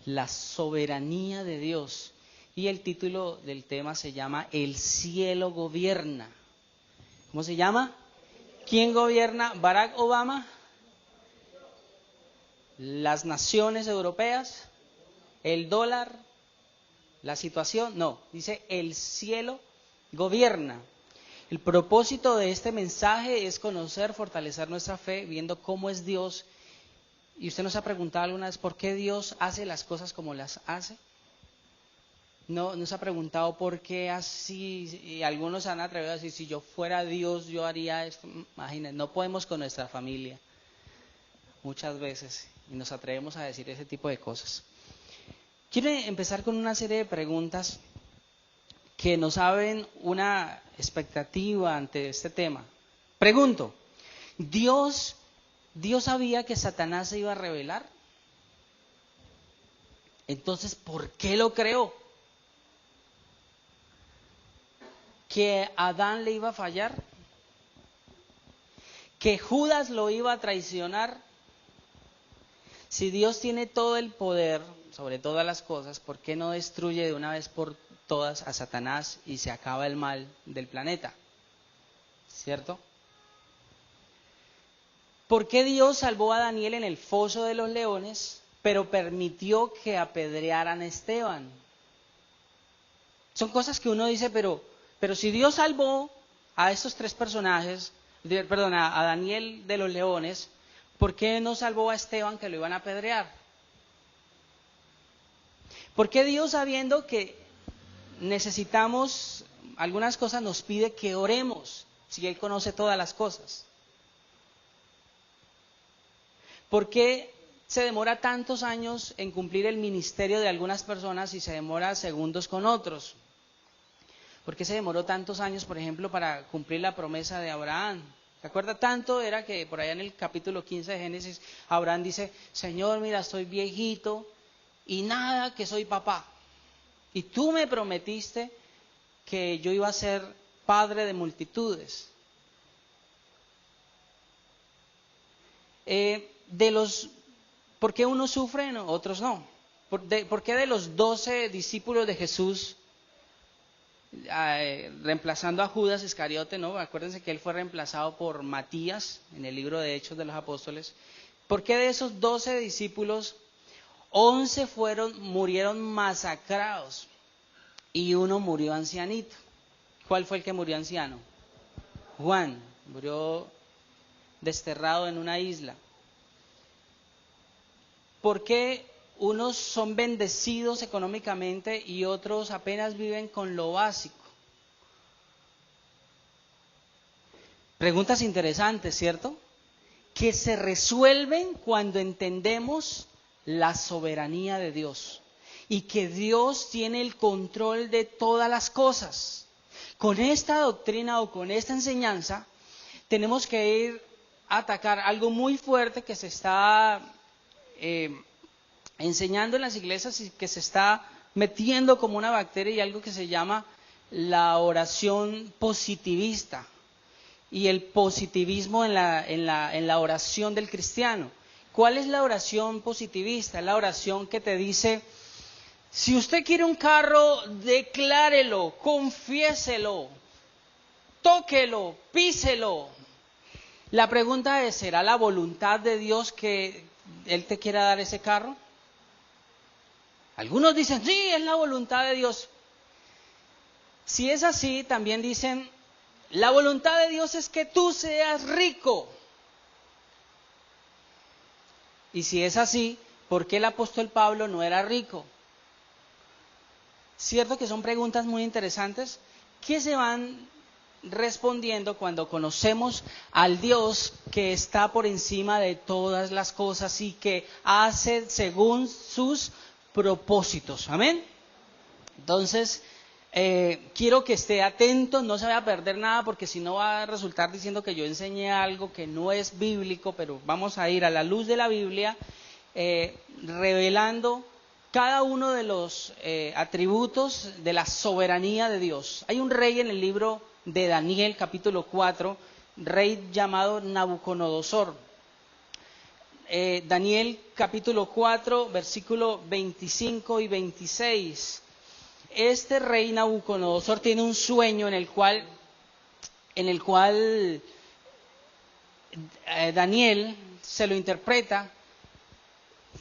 la soberanía de Dios. Y el título del tema se llama El cielo gobierna. ¿Cómo se llama? ¿Quién gobierna? ¿Barack Obama? ¿Las naciones europeas? ¿El dólar? ¿La situación? No, dice el cielo gobierna. El propósito de este mensaje es conocer, fortalecer nuestra fe, viendo cómo es Dios. ¿Y usted nos ha preguntado alguna vez por qué Dios hace las cosas como las hace? No, nos ha preguntado por qué así, y algunos han atrevido a decir, si yo fuera Dios, yo haría esto. Imagínense, no podemos con nuestra familia, muchas veces, y nos atrevemos a decir ese tipo de cosas. Quiero empezar con una serie de preguntas que nos abren una expectativa ante este tema. Pregunto, ¿Dios sabía que Satanás se iba a rebelar? Entonces, ¿por qué lo creó? ¿Que Adán le iba a fallar? ¿Que Judas lo iba a traicionar? Si Dios tiene todo el poder sobre todas las cosas, ¿por qué no destruye de una vez por todas a Satanás y se acaba el mal del planeta? ¿Cierto? ¿Por qué Dios salvó a Daniel en el foso de los leones, pero permitió que apedrearan a Esteban? Son cosas que uno dice, pero si Dios salvó a estos tres personajes, a Daniel de los leones, ¿por qué no salvó a Esteban que lo iban a apedrear? ¿Por qué Dios, sabiendo que necesitamos algunas cosas, nos pide que oremos si Él conoce todas las cosas? ¿Por qué se demora tantos años en cumplir el ministerio de algunas personas y se demora segundos con otros? ¿Por qué se demoró tantos años, por ejemplo, para cumplir la promesa de Abraham? ¿Se acuerda? Tanto era que por allá en el capítulo 15 de Génesis, Abraham dice, Señor, mira, estoy viejito y nada que soy papá. Y tú me prometiste que yo iba a ser padre de multitudes. ¿Por qué unos sufren, otros no? ¿Por qué de los 12 discípulos de Jesús, reemplazando a Judas Iscariote, ¿no? Acuérdense que él fue reemplazado por Matías en el libro de Hechos de los Apóstoles. ¿Por qué de esos 12 discípulos, 11 murieron masacrados y uno murió ancianito? ¿Cuál fue el que murió anciano? Juan, murió desterrado en una isla. ¿Por qué unos son bendecidos económicamente y otros apenas viven con lo básico? Preguntas interesantes, ¿cierto? Que se resuelven cuando entendemos la soberanía de Dios y que Dios tiene el control de todas las cosas. Con esta doctrina o con esta enseñanza tenemos que ir a atacar algo muy fuerte que se está enseñando en las iglesias y que se está metiendo como una bacteria, y algo que se llama la oración positivista y el positivismo en la oración del cristiano. ¿Cuál es la oración positivista? Es la oración que te dice, si usted quiere un carro, declárelo, confiéselo, tóquelo, píselo. La pregunta es, ¿será la voluntad de Dios que Él te quiera dar ese carro? Algunos dicen, sí, es la voluntad de Dios. Si es así, también dicen, la voluntad de Dios es que tú seas rico. Y si es así, ¿por qué el apóstol Pablo no era rico? ¿Cierto que son preguntas muy interesantes que se van respondiendo cuando conocemos al Dios que está por encima de todas las cosas y que hace según sus propósitos? Amén. Entonces, quiero que esté atento, no se vaya a perder nada, porque si no va a resultar diciendo que yo enseñé algo que no es bíblico, pero vamos a ir a la luz de la Biblia, revelando cada uno de los atributos de la soberanía de Dios. Hay un rey en el libro de Daniel, capítulo 4, rey llamado Nabucodonosor. Daniel capítulo 4, versículo 25 y 26. Este rey Nabucodonosor tiene un sueño en el cual Daniel se lo interpreta.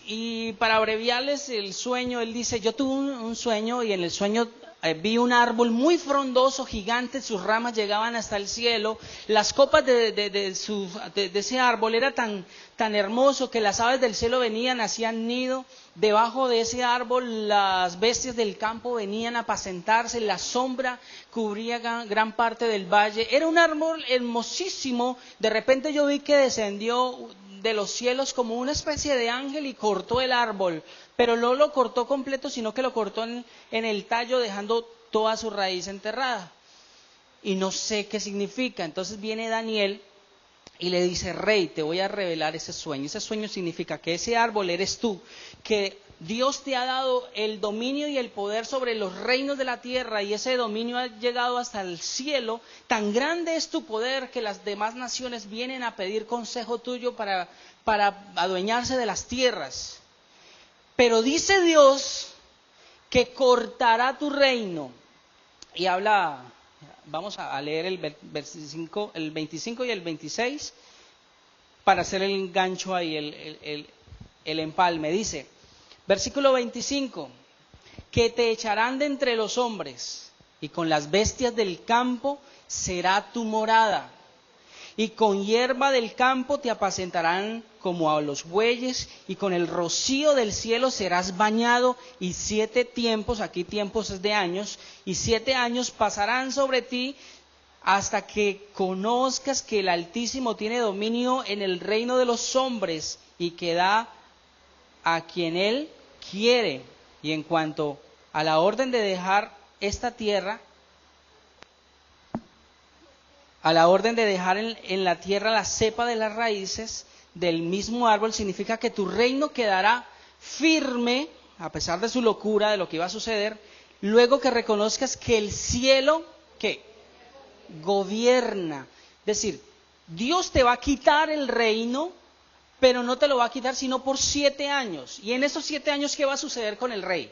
Y para abreviarles el sueño, él dice, yo tuve un sueño y en el sueño vi un árbol muy frondoso, gigante, sus ramas llegaban hasta el cielo, las copas de ese árbol era tan hermoso que las aves del cielo venían, hacían nido, debajo de ese árbol las bestias del campo venían a apacentarse, la sombra cubría gran parte del valle, era un árbol hermosísimo. De repente yo vi que descendió de los cielos como una especie de ángel y cortó el árbol, pero no lo cortó completo, sino que lo cortó en el tallo, dejando toda su raíz enterrada. Y no sé qué significa. Entonces viene Daniel y le dice, rey, te voy a revelar ese sueño. Ese sueño significa que ese árbol eres tú, que Dios te ha dado el dominio y el poder sobre los reinos de la tierra, y ese dominio ha llegado hasta el cielo. Tan grande es tu poder que las demás naciones vienen a pedir consejo tuyo para adueñarse de las tierras. Pero dice Dios que cortará tu reino. Y habla, vamos a leer el 25 y el 26 para hacer el gancho ahí, el empalme. Dice, versículo 25, que te echarán de entre los hombres, y con las bestias del campo será tu morada, y con hierba del campo te apacentarán como a los bueyes, y con el rocío del cielo serás bañado, y 7 tiempos, aquí tiempos es de años, y 7 años pasarán sobre ti, hasta que conozcas que el Altísimo tiene dominio en el reino de los hombres, y que da a quien Él quiere. Y en cuanto a la orden de dejar esta tierra, a la orden de dejar en la tierra la cepa de las raíces del mismo árbol, significa que tu reino quedará firme, a pesar de su locura, de lo que iba a suceder, luego que reconozcas que el cielo, ¿qué? Gobierna. Es decir, Dios te va a quitar el reino, pero no te lo va a quitar sino por 7 años. Y en esos 7 años, ¿qué va a suceder con el rey?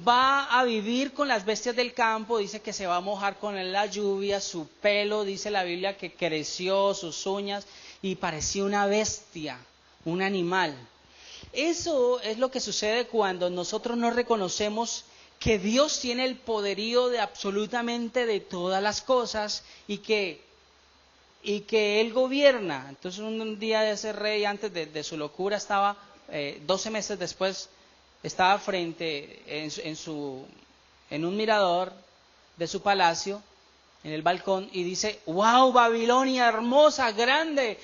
Va a vivir con las bestias del campo, dice que se va a mojar con la lluvia, su pelo, dice la Biblia, que creció, sus uñas, y parecía una bestia, un animal. Eso es lo que sucede cuando nosotros no reconocemos que Dios tiene el poderío de absolutamente de todas las cosas y que Él gobierna. Entonces un día de ese rey, antes de su locura, estaba, 12 meses después, estaba frente en un mirador de su palacio, en el balcón, y dice, wow, Babilonia hermosa, grande,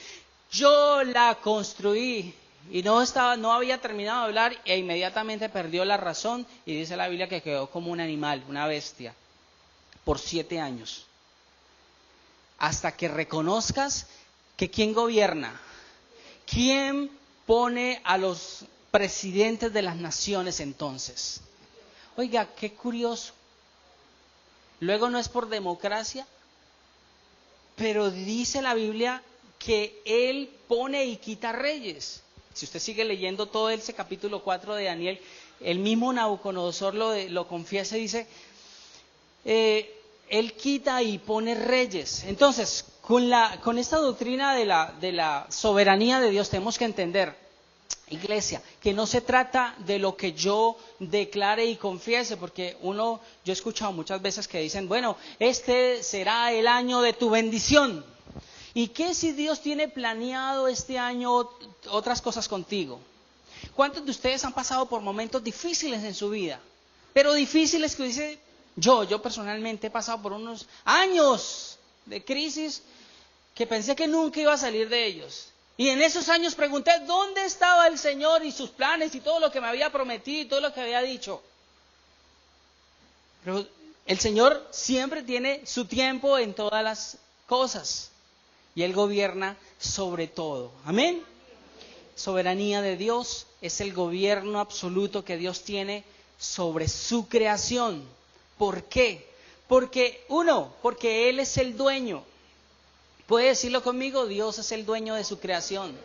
yo la construí. Y no había terminado de hablar e inmediatamente perdió la razón, y dice la Biblia que quedó como un animal, una bestia, por 7 años. Hasta que reconozcas que ¿quién gobierna? ¿Quién pone a los presidentes de las naciones entonces? Oiga, qué curioso. Luego no es por democracia, pero dice la Biblia que Él pone y quita reyes. Si usted sigue leyendo todo ese capítulo 4 de Daniel, el mismo Nabucodonosor lo confiesa y dice, Él quita y pone reyes. Entonces, con esta doctrina de la soberanía de Dios tenemos que entender, iglesia, que no se trata de lo que yo declare y confiese, porque yo he escuchado muchas veces que dicen, bueno, este será el año de tu bendición. ¿Y qué si Dios tiene planeado este año otras cosas contigo? ¿Cuántos de ustedes han pasado por momentos difíciles en su vida? Pero difíciles que dice, yo personalmente he pasado por unos años de crisis que pensé que nunca iba a salir de ellos. Y en esos años pregunté, ¿dónde estaba el Señor y sus planes y todo lo que me había prometido y todo lo que había dicho? Pero el Señor siempre tiene su tiempo en todas las cosas. Y Él gobierna sobre todo. Amén. Soberanía de Dios es el gobierno absoluto que Dios tiene sobre su creación. ¿Por qué? Porque Él es el dueño. ¿Puede decirlo conmigo? Dios es el dueño de su creación.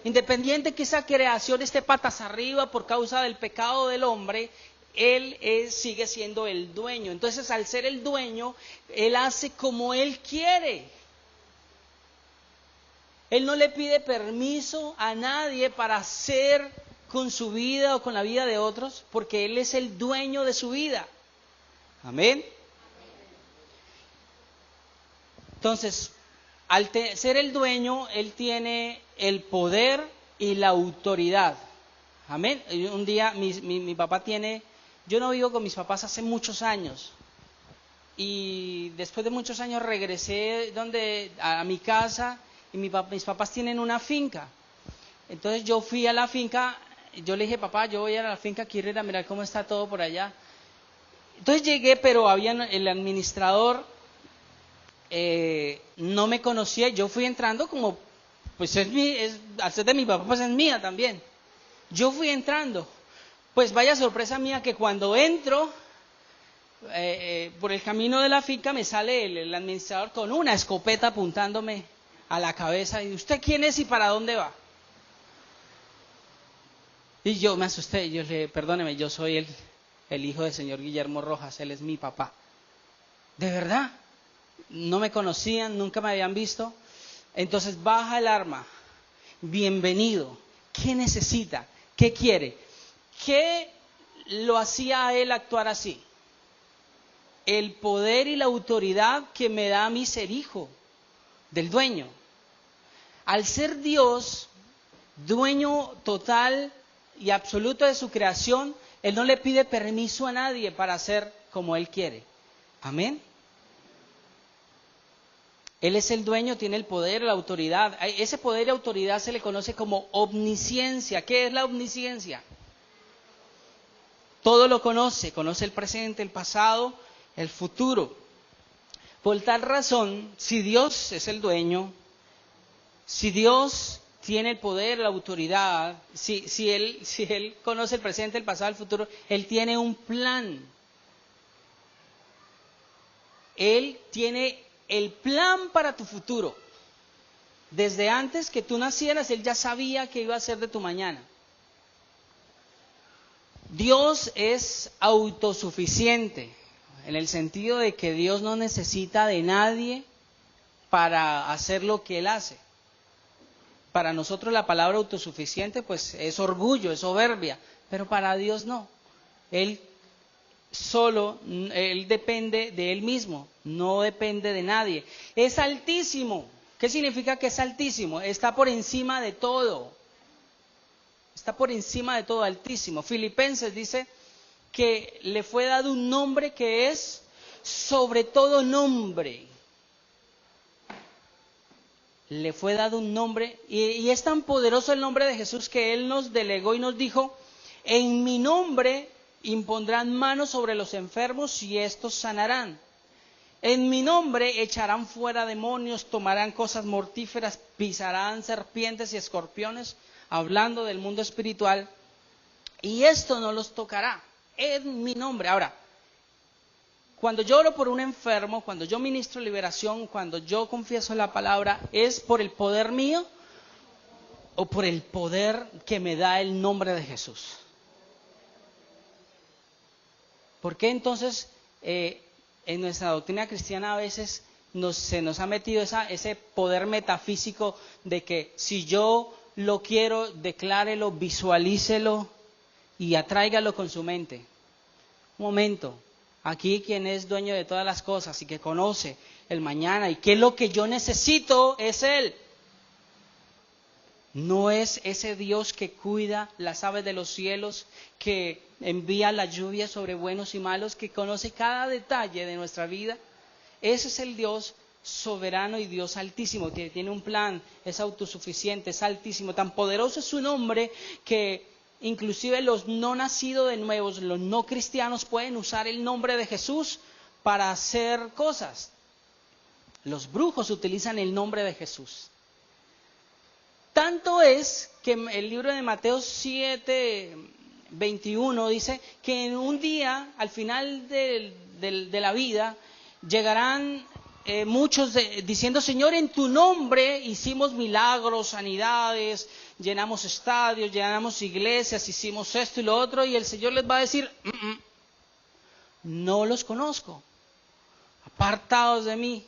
Independiente que esa creación esté patas arriba por causa del pecado del hombre, Él sigue siendo el dueño. Entonces, al ser el dueño, Él hace como Él quiere. Él no le pide permiso a nadie para hacer con su vida o con la vida de otros, porque Él es el dueño de su vida. Amén. Entonces, al ser el dueño, Él tiene el poder y la autoridad. Amén. Un día mi papá tiene... Yo no vivo con mis papás hace muchos años. Y después de muchos años regresé a mi casa y mis papás tienen una finca. Entonces yo fui a la finca, yo le dije, papá, yo voy a la finca, quiero ir a mirar cómo está todo por allá. Entonces llegué, pero el administrador no me conocía. Yo fui entrando como, pues al ser de mi papá, pues es mía también. Yo fui entrando. Pues vaya sorpresa mía que cuando entro por el camino de la finca me sale el administrador con una escopeta apuntándome a la cabeza. Y ¿usted quién es y para dónde va? Y yo me asusté. Yo le dije, perdóneme, yo soy el hijo del señor Guillermo Rojas, él es mi papá. ¿De verdad? No me conocían, nunca me habían visto. Entonces baja el arma. Bienvenido. ¿Qué necesita? ¿Qué quiere? ¿Qué lo hacía a él actuar así? El poder y la autoridad que me da a mí ser hijo del dueño. Al ser Dios, dueño total y absoluto de su creación, Él no le pide permiso a nadie para hacer como Él quiere. Amén. Él es el dueño, tiene el poder, la autoridad. Ese poder y autoridad se le conoce como omnisciencia. ¿Qué es la omnisciencia? Todo lo conoce el presente, el pasado, el futuro. Por tal razón, si Dios es el dueño, si Dios tiene el poder, la autoridad, si Él conoce el presente, el pasado, el futuro, Él tiene un plan. Él tiene el plan para tu futuro. Desde antes que tú nacieras, Él ya sabía qué iba a hacer de tu mañana. Dios es autosuficiente, en el sentido de que Dios no necesita de nadie para hacer lo que Él hace. Para nosotros la palabra autosuficiente pues es orgullo, es soberbia, pero para Dios no. Él depende de Él mismo, no depende de nadie. Es altísimo. ¿Qué significa que es altísimo? Está por encima de todo. Está por encima de todo, altísimo. Filipenses dice que le fue dado un nombre que es sobre todo nombre. Le fue dado un nombre y es tan poderoso el nombre de Jesús que Él nos delegó y nos dijo, en mi nombre impondrán manos sobre los enfermos y estos sanarán. En mi nombre echarán fuera demonios, tomarán cosas mortíferas, pisarán serpientes y escorpiones, hablando del mundo espiritual, y esto no los tocará, en mi nombre. Ahora, cuando yo oro por un enfermo, cuando yo ministro liberación, cuando yo confieso la palabra, ¿es por el poder mío o por el poder que me da el nombre de Jesús? ¿Por qué entonces en nuestra doctrina cristiana a veces se nos ha metido ese poder metafísico de que si yo lo quiero, declárelo, visualícelo y atráigalo con su mente? Un momento, aquí quien es dueño de todas las cosas y que conoce el mañana y qué es lo que yo necesito es Él. No es ese Dios que cuida las aves de los cielos, que envía la lluvia sobre buenos y malos, que conoce cada detalle de nuestra vida. Ese es el Dios soberano y Dios altísimo, que tiene un plan, es autosuficiente, es altísimo. Tan poderoso es su nombre que inclusive los no nacidos de nuevos, los no cristianos pueden usar el nombre de Jesús para hacer cosas. Los brujos utilizan el nombre de Jesús. Tanto es que el libro de Mateo 7:21 dice que en un día, al final de la vida, llegarán muchos diciendo, Señor, en tu nombre hicimos milagros, sanidades, llenamos estadios, llenamos iglesias, hicimos esto y lo otro, y el Señor les va a decir, no los conozco, apartados de mí,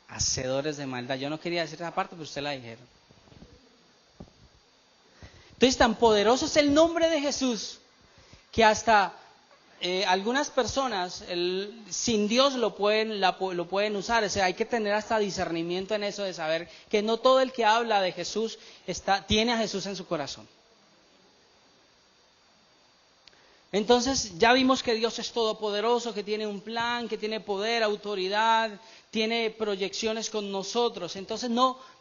hacedores de maldad. Yo no quería decir esa parte, pero usted la dijeron. Entonces, tan poderoso es el nombre de Jesús que hasta algunas personas sin Dios lo pueden usar. O sea, hay que tener hasta discernimiento en eso de saber que no todo el que habla de Jesús tiene a Jesús en su corazón. Entonces ya vimos que Dios es todopoderoso, que tiene un plan, que tiene poder, autoridad, tiene proyecciones con nosotros. Entonces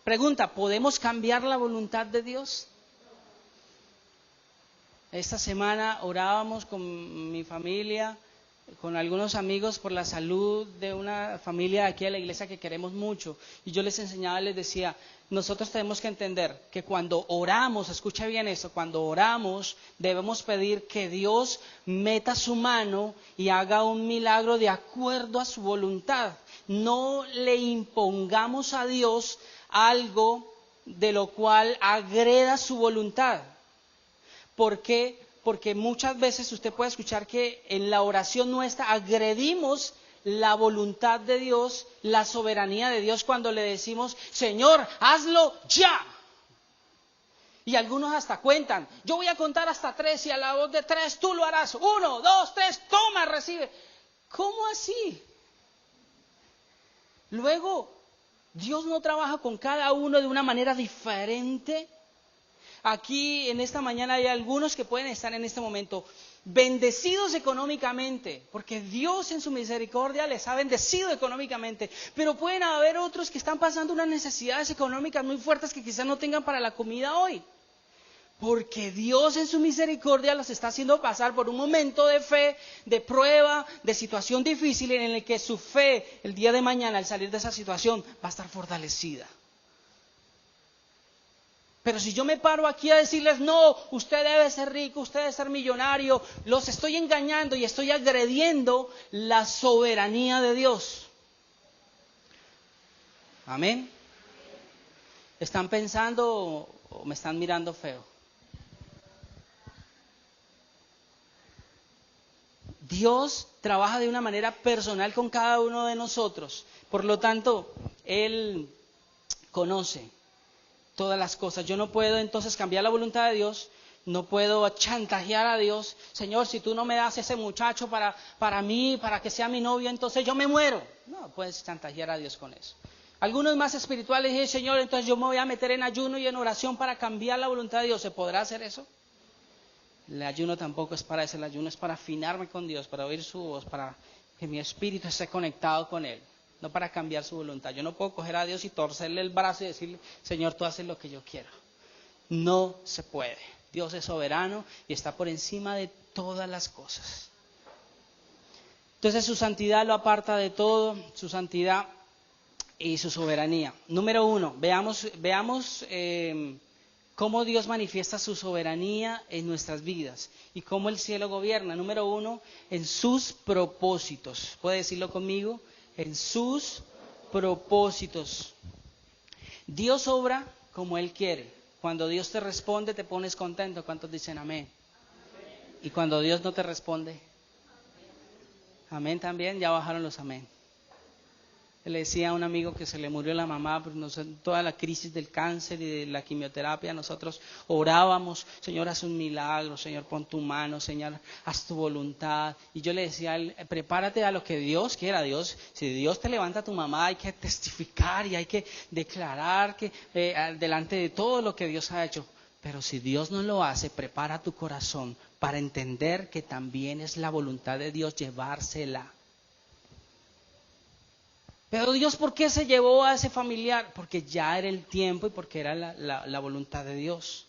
pregunta, ¿podemos cambiar la voluntad de Dios? Esta semana orábamos con mi familia, con algunos amigos por la salud de una familia de aquí de la iglesia que queremos mucho. Y yo les enseñaba, les decía, nosotros tenemos que entender que cuando oramos, escucha bien esto, cuando oramos debemos pedir que Dios meta su mano y haga un milagro de acuerdo a su voluntad. No le impongamos a Dios algo de lo cual agreda su voluntad. ¿Por qué? Porque muchas veces usted puede escuchar que en la oración nuestra agredimos la voluntad de Dios, la soberanía de Dios cuando le decimos, Señor, hazlo ya. Y algunos hasta cuentan, yo voy a contar hasta 3 y a la voz de 3 tú lo harás. 1, 2, 3, toma, recibe. ¿Cómo así? Luego, Dios no trabaja con cada uno de una manera diferente. Aquí en esta mañana hay algunos que pueden estar en este momento bendecidos económicamente, porque Dios en su misericordia les ha bendecido económicamente, pero pueden haber otros que están pasando unas necesidades económicas muy fuertes que quizás no tengan para la comida hoy, porque Dios en su misericordia los está haciendo pasar por un momento de fe, de prueba, de situación difícil en el que su fe el día de mañana al salir de esa situación va a estar fortalecida. Pero si yo me paro aquí a decirles, no, usted debe ser rico, usted debe ser millonario, los estoy engañando y estoy agrediendo la soberanía de Dios. Amén. ¿Están pensando o me están mirando feo? Dios trabaja de una manera personal con cada uno de nosotros. Por lo tanto, Él conoce todas las cosas. Yo no puedo entonces cambiar la voluntad de Dios, no puedo chantajear a Dios. Señor, si tú no me das ese muchacho para mí, para que sea mi novio, entonces yo me muero. No puedes chantajear a Dios con eso. Algunos más espirituales dicen, Señor, entonces yo me voy a meter en ayuno y en oración para cambiar la voluntad de Dios. ¿Se podrá hacer eso? El ayuno tampoco es para eso, el ayuno es para afinarme con Dios, para oír su voz, para que mi espíritu esté conectado con Él. No para cambiar su voluntad. Yo no puedo coger a Dios y torcerle el brazo y decirle, Señor, tú haces lo que yo quiero. No se puede. Dios es soberano y está por encima de todas las cosas. Entonces su santidad lo aparta de todo, su santidad y su soberanía. Número 1, veamos cómo Dios manifiesta su soberanía en nuestras vidas y cómo el cielo gobierna. Número 1, en sus propósitos. ¿Puede decirlo conmigo? En sus propósitos. Dios obra como Él quiere. Cuando Dios te responde, te pones contento. ¿Cuántos dicen amén? Y cuando Dios no te responde, amén también. Ya bajaron los amén. Le decía a un amigo que se le murió la mamá, pero toda la crisis del cáncer y de la quimioterapia, nosotros orábamos, Señor, haz un milagro, Señor, pon tu mano, Señor, haz tu voluntad. Y yo le decía a él, prepárate a lo que Dios quiera. Dios, si Dios te levanta a tu mamá, hay que testificar y hay que declarar que delante de todo lo que Dios ha hecho. Pero si Dios no lo hace, prepara tu corazón para entender que también es la voluntad de Dios llevársela. Pero Dios, ¿por qué se llevó a ese familiar? Porque ya era el tiempo y porque era la voluntad de Dios.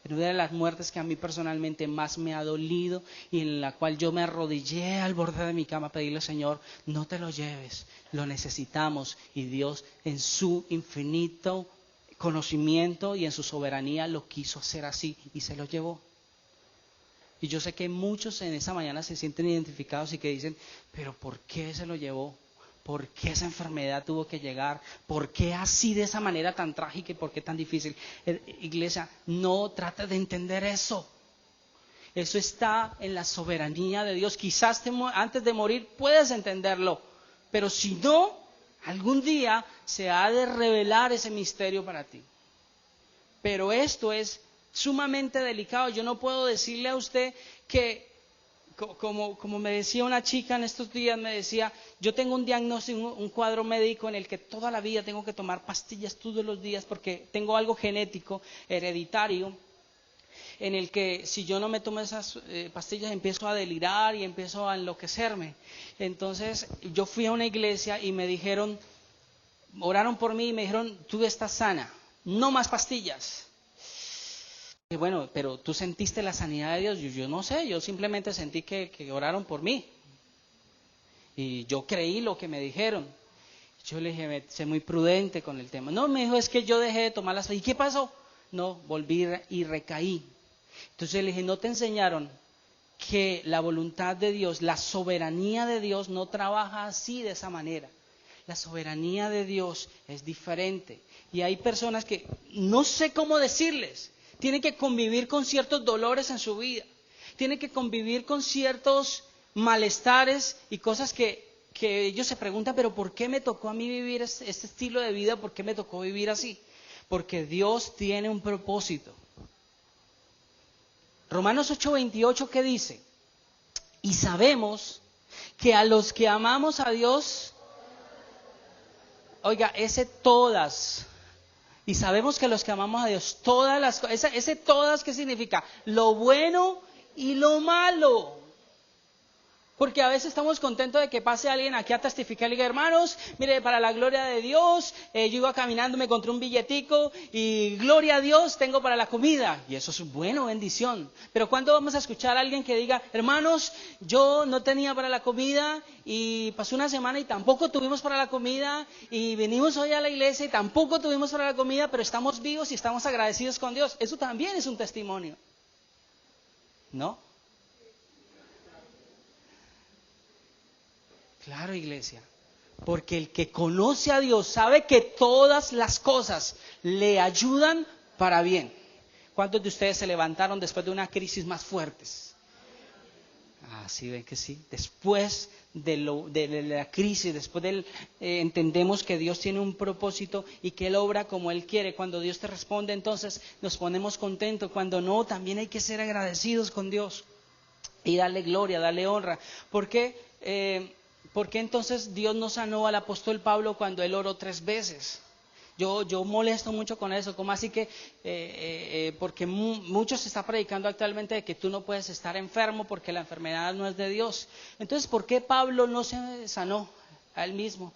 Era una de las muertes que a mí personalmente más me ha dolido y en la cual yo me arrodillé al borde de mi cama a pedirle, Señor, no te lo lleves, lo necesitamos. Y Dios en su infinito conocimiento y en su soberanía lo quiso hacer así y se lo llevó. Y yo sé que muchos en esa mañana se sienten identificados y que dicen, pero ¿por qué se lo llevó? ¿Por qué esa enfermedad tuvo que llegar? ¿Por qué así de esa manera tan trágica y por qué tan difícil? Iglesia, no trata de entender eso. Eso está en la soberanía de Dios. Quizás antes de morir puedes entenderlo, pero si no, algún día se ha de revelar ese misterio para ti. Pero esto es sumamente delicado. Yo no puedo decirle a usted que, como me decía una chica en estos días, me decía, yo tengo un diagnóstico, un cuadro médico en el que toda la vida tengo que tomar pastillas todos los días porque tengo algo genético, hereditario, en el que si yo no me tomo esas pastillas empiezo a delirar y empiezo a enloquecerme. Entonces yo fui a una iglesia y me dijeron, oraron por mí y me dijeron, tú estás sana, no más pastillas. Y bueno, pero tú sentiste la sanidad de Dios. Yo no sé, yo simplemente sentí que oraron por mí. Y yo creí lo que me dijeron. Yo le dije, sé muy prudente con el tema. No, me dijo, es que yo dejé de tomar las pastillas. ¿Y qué pasó? No, volví y recaí. Entonces le dije, ¿no te enseñaron que la voluntad de Dios, la soberanía de Dios no trabaja así, de esa manera? La soberanía de Dios es diferente. Y hay personas que no sé cómo decirles. Tienen que convivir con ciertos dolores en su vida. Tienen que convivir con ciertos malestares y cosas que ellos se preguntan, pero ¿por qué me tocó a mí vivir este estilo de vida? ¿Por qué me tocó vivir así? Porque Dios tiene un propósito. Romanos 8:28, ¿qué dice? Y sabemos que a los que amamos a Dios, oiga, ese todas... Y sabemos que los que amamos a Dios, todas las cosas, ese todas, ¿qué significa? Lo bueno y lo malo. Porque a veces estamos contentos de que pase alguien aquí a testificar y diga, hermanos, mire, para la gloria de Dios, yo iba caminando, me encontré un billetico y gloria a Dios tengo para la comida. Y eso es bueno, bendición. Pero ¿cuándo vamos a escuchar a alguien que diga, hermanos, yo no tenía para la comida y pasó una semana y tampoco tuvimos para la comida y venimos hoy a la iglesia y tampoco tuvimos para la comida, pero estamos vivos y estamos agradecidos con Dios? Eso también es un testimonio, ¿no? Claro, iglesia, porque el que conoce a Dios sabe que todas las cosas le ayudan para bien. ¿Cuántos de ustedes se levantaron después de una crisis más fuertes? Sí, ven que sí. Después de la crisis, después entendemos que Dios tiene un propósito y que Él obra como Él quiere. Cuando Dios te responde, entonces nos ponemos contentos. Cuando no, también hay que ser agradecidos con Dios y darle gloria, darle honra. ¿Por qué? ¿Por qué entonces Dios no sanó al apóstol Pablo cuando él oró 3 veces? Yo molesto mucho con eso. ¿Cómo así que? Porque mucho se está predicando actualmente de que tú no puedes estar enfermo porque la enfermedad no es de Dios. Entonces, ¿por qué Pablo no se sanó a él mismo?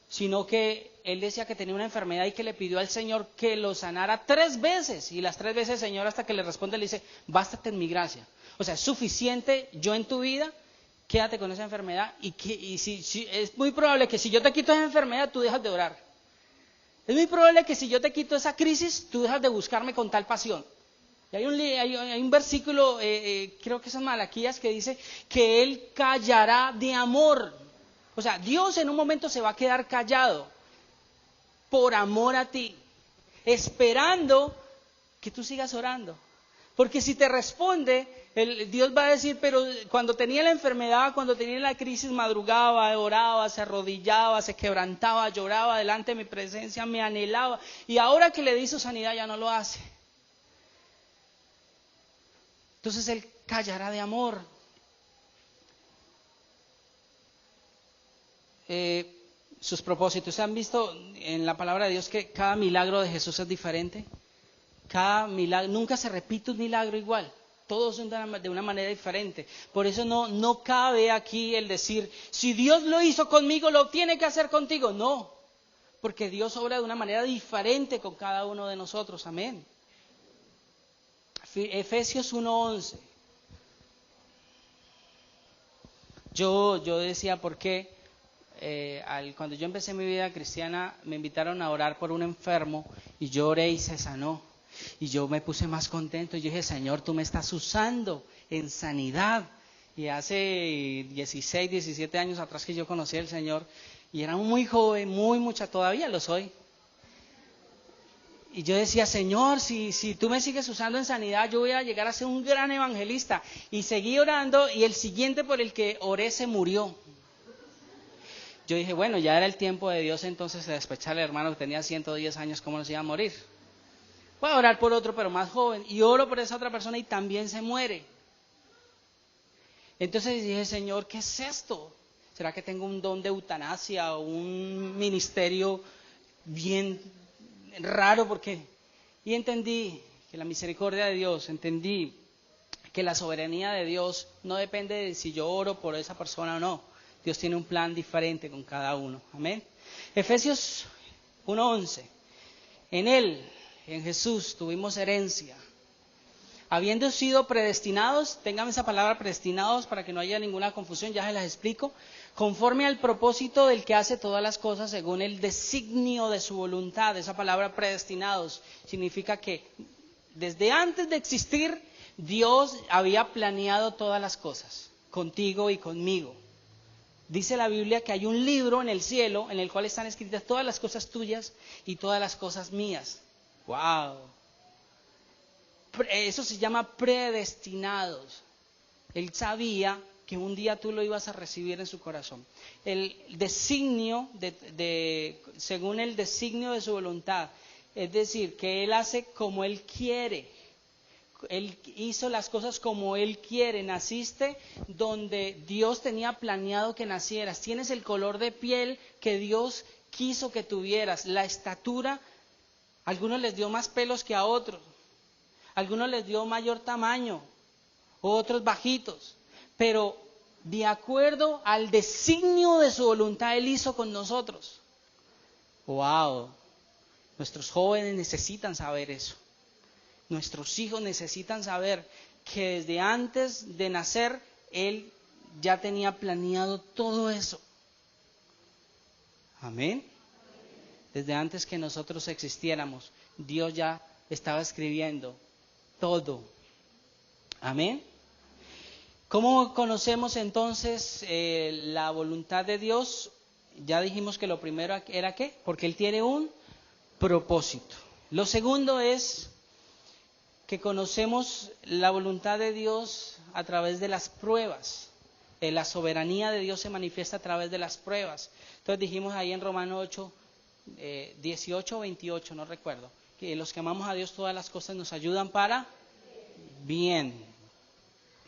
Sino que él decía que tenía una enfermedad y que le pidió al Señor que lo sanara 3 veces. Y las 3 veces el Señor, hasta que le responde, le dice, bástate en mi gracia. O sea, es suficiente yo en tu vida. Quédate con esa enfermedad y si es muy probable que si yo te quito esa enfermedad, tú dejas de orar. Es muy probable que si yo te quito esa crisis, tú dejas de buscarme con tal pasión. Y hay un versículo, creo que es en Malaquías, que dice que Él callará de amor. O sea, Dios en un momento se va a quedar callado por amor a ti, esperando que tú sigas orando. Porque si te responde, Dios va a decir, pero cuando tenía la enfermedad, cuando tenía la crisis, madrugaba, oraba, se arrodillaba, se quebrantaba, lloraba delante de mi presencia, me anhelaba. Y ahora que le di su sanidad ya no lo hace. Entonces Él callará de amor. Sus propósitos. ¿Se han visto en la palabra de Dios que cada milagro de Jesús es diferente? Cada milagro, nunca se repite un milagro igual, todos son de una manera diferente. Por eso no cabe aquí el decir, si Dios lo hizo conmigo, lo tiene que hacer contigo. No, porque Dios obra de una manera diferente con cada uno de nosotros. Amén. Efesios 1:11. Yo decía, ¿por qué? Cuando yo empecé mi vida cristiana, me invitaron a orar por un enfermo y yo oré y se sanó. Y yo me puse más contento y yo dije, Señor, tú me estás usando en sanidad. Y hace 16, 17 años atrás que yo conocí al Señor, Y era muy joven, muy mucha, todavía lo soy. Y yo decía, Señor, si tú me sigues usando en sanidad, yo voy a llegar a ser un gran evangelista. Y seguí orando y el siguiente por el que oré se murió. Yo dije, bueno, ya era el tiempo de Dios entonces de despechar al hermano que tenía 110 años, ¿cómo nos iba a morir? Voy a orar por otro, pero más joven. Y oro por esa otra persona y también se muere. Entonces dije, Señor, ¿qué es esto? ¿Será que tengo un don de eutanasia o un ministerio bien raro? Porque y entendí que la misericordia de Dios, entendí que la soberanía de Dios no depende de si yo oro por esa persona o no. Dios tiene un plan diferente con cada uno. Amén. Efesios 1:11. En Él, en Jesús, tuvimos herencia. Habiendo sido predestinados, tengan esa palabra predestinados para que no haya ninguna confusión, ya se las explico, conforme al propósito del que hace todas las cosas según el designio de su voluntad. Esa palabra predestinados significa que desde antes de existir, Dios había planeado todas las cosas, contigo y conmigo. Dice la Biblia que hay un libro en el cielo en el cual están escritas todas las cosas tuyas y todas las cosas mías. ¡Wow! Eso se llama predestinados. Él sabía que un día tú lo ibas a recibir en su corazón. El designio, según el designio de su voluntad, es decir, que Él hace como Él quiere. Él hizo las cosas como Él quiere. Naciste donde Dios tenía planeado que nacieras. Tienes el color de piel que Dios quiso que tuvieras. La estatura, a algunos les dio más pelos que a otros. A algunos les dio mayor tamaño, otros bajitos, pero de acuerdo al designio de su voluntad Él hizo con nosotros. ¡Wow! Nuestros jóvenes necesitan saber eso. Nuestros hijos necesitan saber que desde antes de nacer Él ya tenía planeado todo eso. Amén. Desde antes que nosotros existiéramos, Dios ya estaba escribiendo todo. Amén. ¿Cómo conocemos entonces la voluntad de Dios? Ya dijimos que lo primero era ¿qué? Porque Él tiene un propósito. Lo segundo es que conocemos la voluntad de Dios a través de las pruebas. La soberanía de Dios se manifiesta a través de las pruebas. Entonces dijimos ahí en Romanos 8, 18 o 28, no recuerdo, que los que amamos a Dios todas las cosas nos ayudan para bien.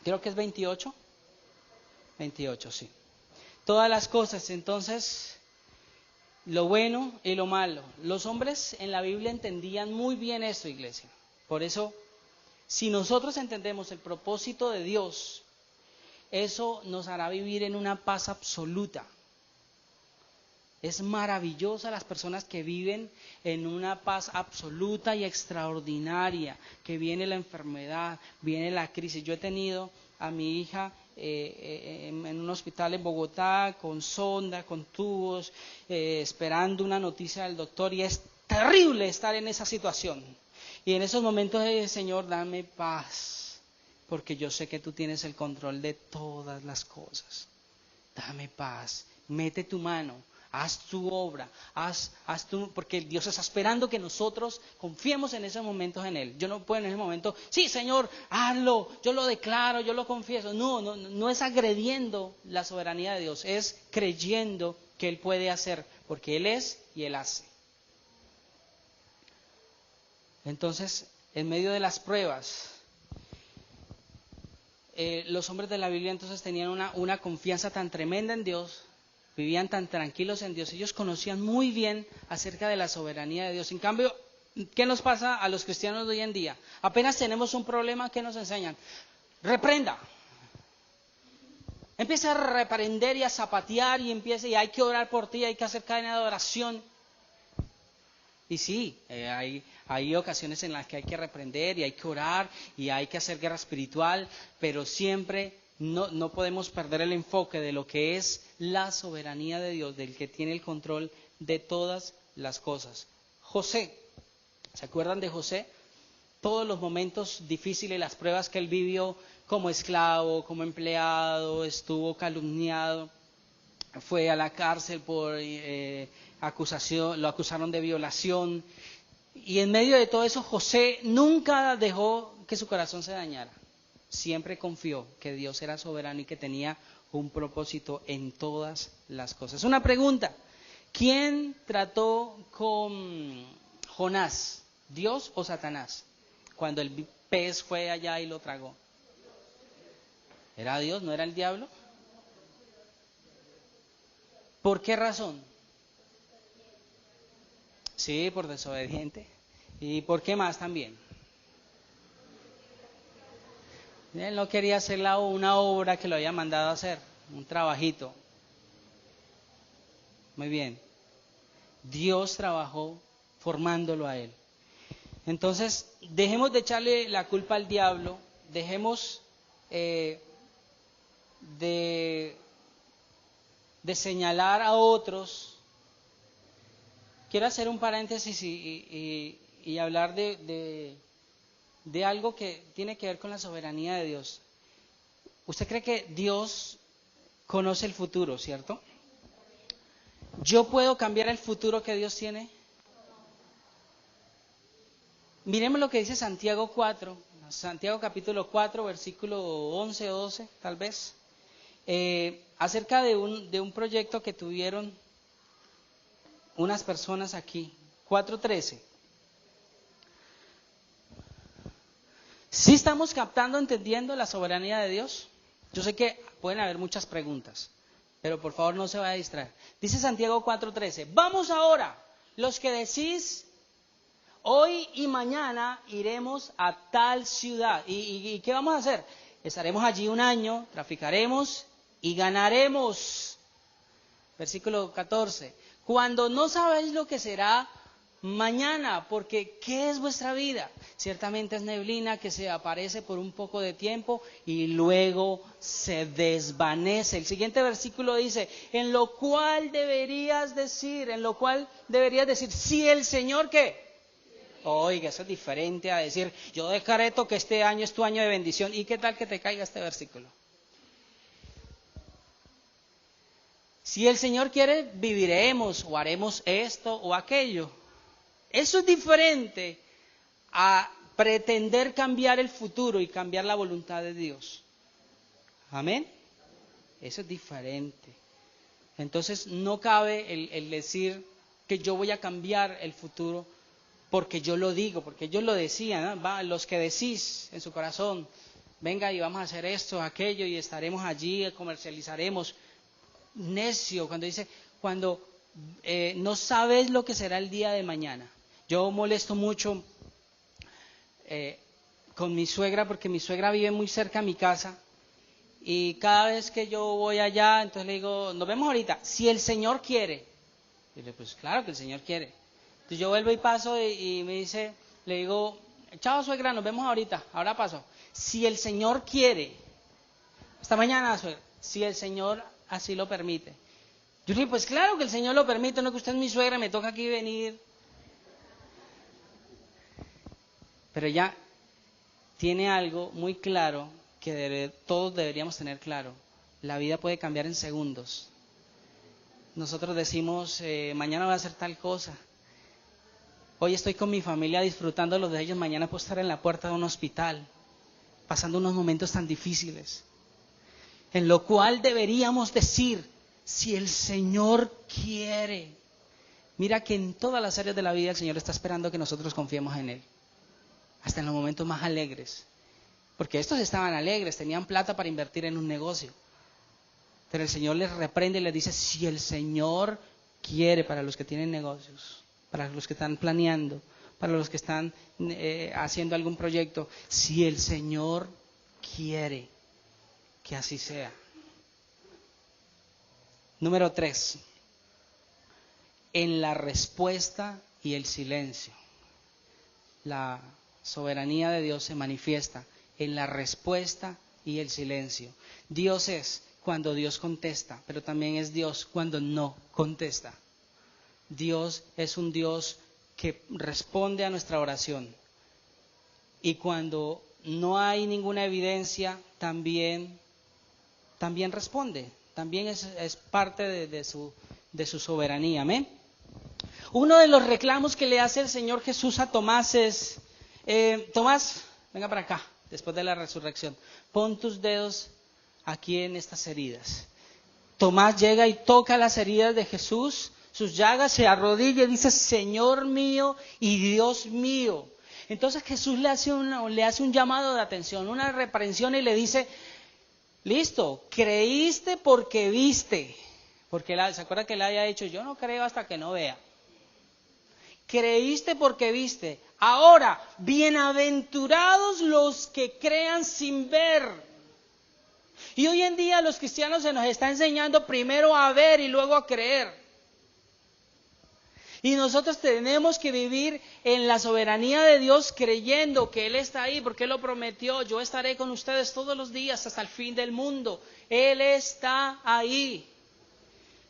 Creo que es 28. 28, sí. Todas las cosas, entonces, lo bueno y lo malo. Los hombres en la Biblia entendían muy bien esto, iglesia. Por eso, si nosotros entendemos el propósito de Dios, eso nos hará vivir en una paz absoluta. Es maravillosa las personas que viven en una paz absoluta y extraordinaria, que viene la enfermedad, viene la crisis. Yo he tenido a mi hija en un hospital en Bogotá con sonda, con tubos, esperando una noticia del doctor, y es terrible estar en esa situación. Y en esos momentos, Señor, dame paz, porque yo sé que tú tienes el control de todas las cosas. Dame paz, mete tu mano. Haz tu obra, haz tu, porque Dios está esperando que nosotros confiemos en esos momentos en Él. Yo no puedo en ese momento, sí Señor, hazlo, yo lo declaro, yo lo confieso. No es agrediendo la soberanía de Dios, es creyendo que Él puede hacer, porque Él es y Él hace. Entonces, en medio de las pruebas, los hombres de la Biblia entonces tenían una confianza tan tremenda en Dios, vivían tan tranquilos en Dios, ellos conocían muy bien acerca de la soberanía de Dios. En cambio, ¿qué nos pasa a los cristianos de hoy en día? Apenas tenemos un problema, ¿qué nos enseñan? Reprenda. Empieza a reprender y a zapatear y hay que orar por ti, hay que hacer cadena de oración. Y sí, hay ocasiones en las que hay que reprender y hay que orar y hay que hacer guerra espiritual, pero siempre no podemos perder el enfoque de lo que es la soberanía de Dios, del que tiene el control de todas las cosas. José, ¿se acuerdan de José? Todos los momentos difíciles, las pruebas que él vivió como esclavo, como empleado, estuvo calumniado. fue a la cárcel por acusación, lo acusaron de violación. Y en medio de todo eso, José nunca dejó que su corazón se dañara. Siempre confió que Dios era soberano y que tenía un propósito en todas las cosas. Una pregunta: ¿quién trató con Jonás? ¿Dios o Satanás? Cuando el pez fue allá y lo tragó. ¿Era Dios? ¿No era el diablo? ¿Por qué razón? Sí, por desobediente. ¿Y por qué más también? Él no quería hacer una obra que lo había mandado a hacer, un trabajito. Muy bien. Dios trabajó formándolo a él. Entonces, dejemos de echarle la culpa al diablo, dejemos de señalar a otros. Quiero hacer un paréntesis y hablar de algo que tiene que ver con la soberanía de Dios. ¿Usted cree que Dios conoce el futuro, cierto? ¿Yo puedo cambiar el futuro que Dios tiene? Miremos lo que dice Santiago 4, Santiago capítulo 4, versículo 11 o 12, tal vez, acerca de un proyecto que tuvieron unas personas aquí. 4:13. ¿Sí estamos captando, entendiendo la soberanía de Dios? Yo sé que pueden haber muchas preguntas, pero por favor no se vaya a distraer. Dice Santiago 4:13, vamos ahora, los que decís, hoy y mañana iremos a tal ciudad. ¿Y qué vamos a hacer? Estaremos allí un año, traficaremos y ganaremos. Versículo 14. Cuando no sabéis lo que será mañana, porque ¿qué es vuestra vida? Ciertamente es neblina que se aparece por un poco de tiempo y luego se desvanece. El siguiente versículo dice, en lo cual deberías decir, si el Señor ¿qué? Oiga, eso es diferente a decir, yo decreto que este año es tu año de bendición. ¿Y qué tal que te caiga este versículo? Si el Señor quiere, viviremos o haremos esto o aquello. Eso es diferente a pretender cambiar el futuro y cambiar la voluntad de Dios. Amén. Eso es diferente. Entonces no cabe el decir que yo voy a cambiar el futuro porque yo lo digo, porque ellos lo decían, ¿no? Los que decís en su corazón, venga y vamos a hacer esto, aquello y estaremos allí, comercializaremos. Necio, cuando no sabes lo que será el día de mañana. Yo molesto mucho con mi suegra porque mi suegra vive muy cerca a mi casa y cada vez que yo voy allá, entonces le digo, nos vemos ahorita, si el Señor quiere. Y le digo, pues claro que el Señor quiere. Entonces yo vuelvo y paso y me dice, le digo, chao suegra, nos vemos ahorita, ahora paso. Si el Señor quiere, hasta mañana suegra, si el Señor así lo permite. Yo le digo, pues claro que el Señor lo permite, no que usted es mi suegra, me toca aquí venir. Pero ella tiene algo muy claro que todos deberíamos tener claro. La vida puede cambiar en segundos. Nosotros decimos, mañana voy a hacer tal cosa. Hoy estoy con mi familia disfrutando de ellos, mañana puedo estar en la puerta de un hospital, pasando unos momentos tan difíciles. En lo cual deberíamos decir, si el Señor quiere. Mira que en todas las áreas de la vida el Señor está esperando que nosotros confiemos en Él. Hasta en los momentos más alegres. Porque estos estaban alegres, tenían plata para invertir en un negocio. Pero el Señor les reprende y les dice, si el Señor quiere, para los que tienen negocios, para los que están planeando, para los que están haciendo algún proyecto, si el Señor quiere, que así sea. Número 3. En la respuesta y el silencio. La soberanía de Dios se manifiesta en la respuesta y el silencio. Dios es cuando Dios contesta, pero también es Dios cuando no contesta. Dios es un Dios que responde a nuestra oración. Y cuando no hay ninguna evidencia, también responde, también es parte de su soberanía, amén. Uno de los reclamos que le hace el Señor Jesús a Tomás es, Tomás, venga para acá, después de la resurrección, pon tus dedos aquí en estas heridas. Tomás llega y toca las heridas de Jesús, sus llagas, se arrodilla y dice, Señor mío y Dios mío. Entonces Jesús le hace un llamado de atención, una reprensión y le dice, listo, creíste porque viste. Porque ¿se acuerda que le haya dicho, yo no creo hasta que no vea? Creíste porque viste. Ahora, bienaventurados los que crean sin ver. Y hoy en día a los cristianos se nos está enseñando primero a ver y luego a creer. Y nosotros tenemos que vivir en la soberanía de Dios creyendo que Él está ahí porque Él lo prometió. Yo estaré con ustedes todos los días hasta el fin del mundo. Él está ahí.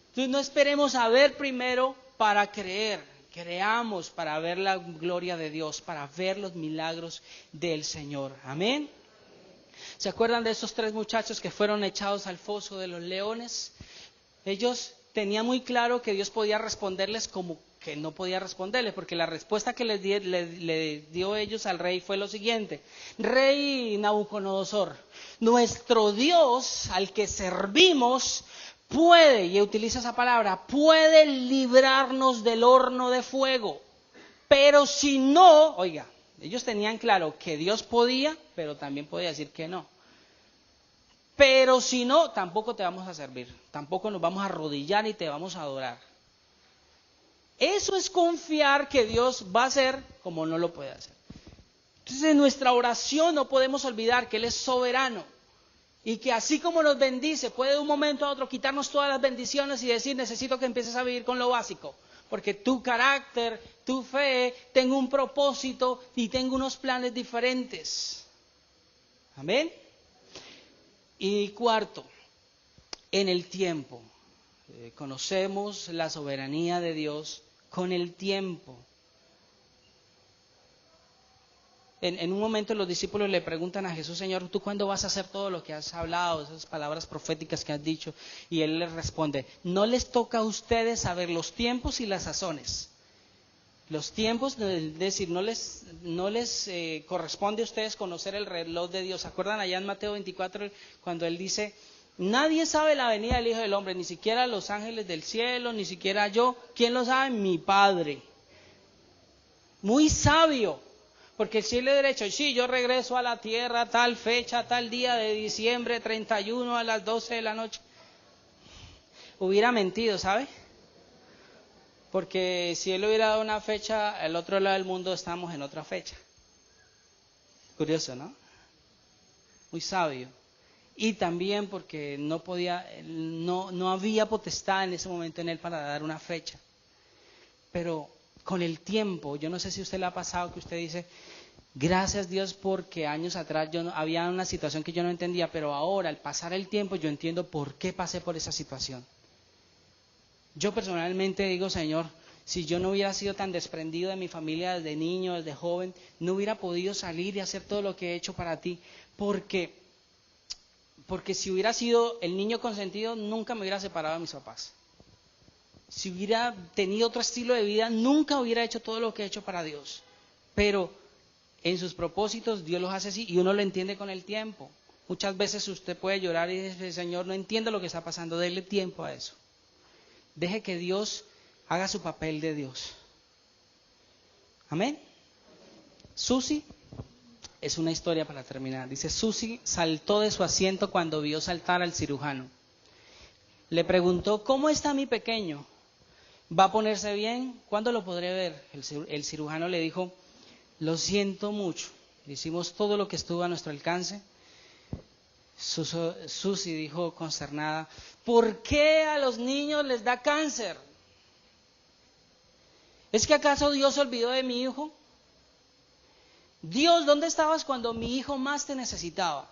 Entonces no esperemos a ver primero para creer. Creamos para ver la gloria de Dios, para ver los milagros del Señor. Amén. ¿Se acuerdan de esos 3 muchachos que fueron echados al foso de los leones? Ellos tenían muy claro que Dios podía responderles como que no podía responderles, porque la respuesta que le dio ellos al rey fue lo siguiente: Rey Nabucodonosor, nuestro Dios al que servimos puede, y utiliza esa palabra, puede librarnos del horno de fuego. Pero si no, oiga, ellos tenían claro que Dios podía, pero también podía decir que no. Pero si no, tampoco te vamos a servir, tampoco nos vamos a arrodillar y te vamos a adorar. Eso es confiar que Dios va a hacer como no lo puede hacer. Entonces en nuestra oración no podemos olvidar que Él es soberano y que así como nos bendice, puede de un momento a otro quitarnos todas las bendiciones y decir, necesito que empieces a vivir con lo básico, porque tu carácter, tu fe, tengo un propósito y tengo unos planes diferentes. Amén. Y cuarto, en el tiempo. Conocemos la soberanía de Dios con el tiempo. En un momento los discípulos le preguntan a Jesús, Señor, ¿tú cuándo vas a hacer todo lo que has hablado, esas palabras proféticas que has dicho? Y Él les responde, no les toca a ustedes saber los tiempos y las sazones. Los tiempos, es decir, no les corresponde a ustedes conocer el reloj de Dios. ¿Se acuerdan allá en Mateo 24 cuando Él dice, nadie sabe la venida del Hijo del Hombre, ni siquiera los ángeles del cielo, ni siquiera yo? ¿Quién lo sabe? Mi Padre. Muy sabio. Porque si le derecho, sí, yo regreso a la tierra tal fecha, tal día de diciembre 31 a las 12 de la noche. Hubiera mentido, ¿sabe? Porque si él hubiera dado una fecha, al otro lado del mundo estamos en otra fecha. Curioso, ¿no? Muy sabio. Y también porque no había potestad en ese momento en él para dar una fecha. Pero con el tiempo, yo no sé si a usted le ha pasado que usted dice, gracias Dios porque años atrás había una situación que yo no entendía, pero ahora al pasar el tiempo yo entiendo por qué pasé por esa situación. Yo personalmente digo, Señor, si yo no hubiera sido tan desprendido de mi familia desde niño, desde joven, no hubiera podido salir y hacer todo lo que he hecho para ti, porque si hubiera sido el niño consentido, nunca me hubiera separado de mis papás. Si hubiera tenido otro estilo de vida, nunca hubiera hecho todo lo que he hecho para Dios. Pero en sus propósitos Dios los hace así y uno lo entiende con el tiempo. Muchas veces usted puede llorar y decir, Señor, no entiendo lo que está pasando, déle tiempo a eso. Deje que Dios haga su papel de Dios. Amén. Susi, es una historia para terminar. Dice, Susi saltó de su asiento cuando vio saltar al cirujano. Le preguntó, ¿cómo está mi pequeño? ¿Va a ponerse bien? ¿Cuándo lo podré ver? El cirujano le dijo, lo siento mucho. Hicimos todo lo que estuvo a nuestro alcance. Susi dijo consternada, ¿por qué a los niños les da cáncer? ¿Es que acaso Dios se olvidó de mi hijo? Dios, ¿dónde estabas cuando mi hijo más te necesitaba?